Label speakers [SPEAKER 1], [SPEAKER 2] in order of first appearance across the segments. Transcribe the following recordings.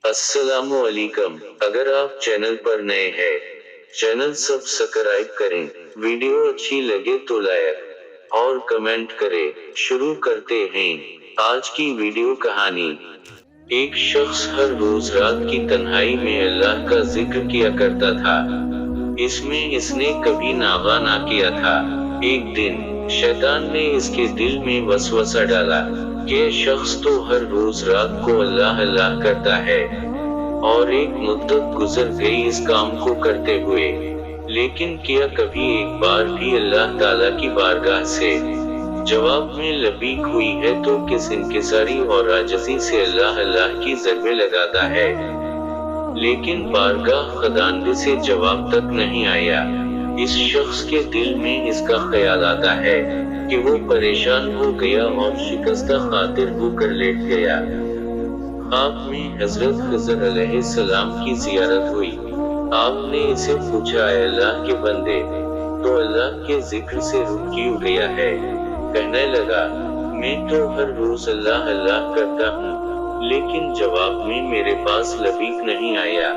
[SPEAKER 1] अस्सलामु अलैकुम। अगर आप चैनल पर नए हैं, चैनल सब्सक्राइब करें, वीडियो अच्छी लगे तो लाइक और कमेंट करें। शुरू करते हैं आज की वीडियो कहानी। एक शख्स हर रोज रात की तन्हाई में अल्लाह का जिक्र किया करता था। इसमें इसने कभी नागा ना किया था। एक दिन शैतान ने इसके दिल में वसवसा डाला कि ये शख्स तो हर रोज रात को अल्लाह अल्लाह करता है। और एक मुद्दत गुजर गई इस काम को करते हुए, लेकिन क्या कभी एक बार भी अल्लाह ताला की बारगाह से जवाब में लबीक हुई है तो किस इंकिसारी और आजिज़ी से अल्लाह अल्लाह की ज़रबे लगाता है, लेकिन बारगाह खदानदे से जवाब तक नहीं आया। इस शख्स के दिल में इसका ख्याल आता है कि वो परेशान हो गया और शिकस्ता खातिर होकर लेट गया। ख्वाब में हजरत खिज़र अलैहिस्सलाम की ज़ियारत हुई। आपने इसे पूछा, अल्लाह के बंदे, तो अल्लाह के जिक्र से रुक क्यों गया है? कहने लगा, मैं तो हर रोज अल्लाह अल्लाह करता हूँ, लेकिन जवाब में मेरे पास लबीक नहीं आया।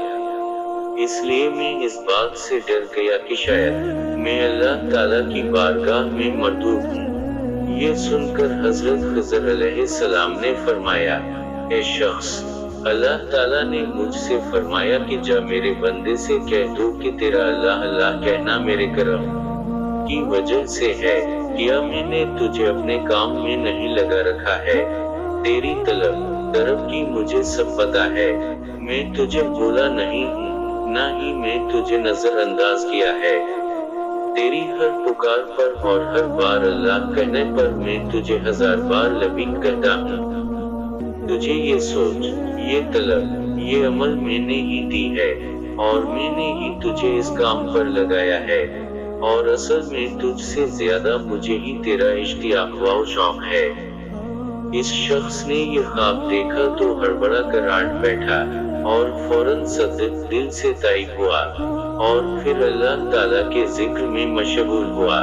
[SPEAKER 1] इसलिए मैं इस बात से डर गया कि शायद मैं अल्लाह ताला की बारगाह में मरदूद हूँ। ये सुनकर हजरत खिज़र अलैहिस्सलाम ने फरमाया, ए शख्स, अल्लाह ताला ने मुझसे फरमाया कि जा मेरे बंदे से कह दो कि तेरा अल्लाह अल्लाह कहना मेरे करम की वजह से है। क्या मैंने तुझे अपने काम में नहीं लगा रखा है? तेरी तरफ की मुझे सब पता है। मैं तुझे भूला नहीं हूँ, ना ही मैं तुझे नजरअंदाज किया है। तेरी हर पुकार पर और हर बार अल्लाह कहने पर मैं तुझे 1000 बार लबीक कहता हूँ। तुझे ये सोच, ये तलब, ये अमल मैंने ही दी है, और मैंने ही तुझे इस काम पर लगाया है, और असल में तुझसे ज्यादा मुझे ही तेरा इश्तियाक व शौक है। इस शख्स ने ये ख्वाब देखा तो हड़बड़ा कर आट बैठा और फौरन सदिक दिल से ताइब हुआ और फिर अल्लाह ताला के जिक्र में मशगूल हुआ।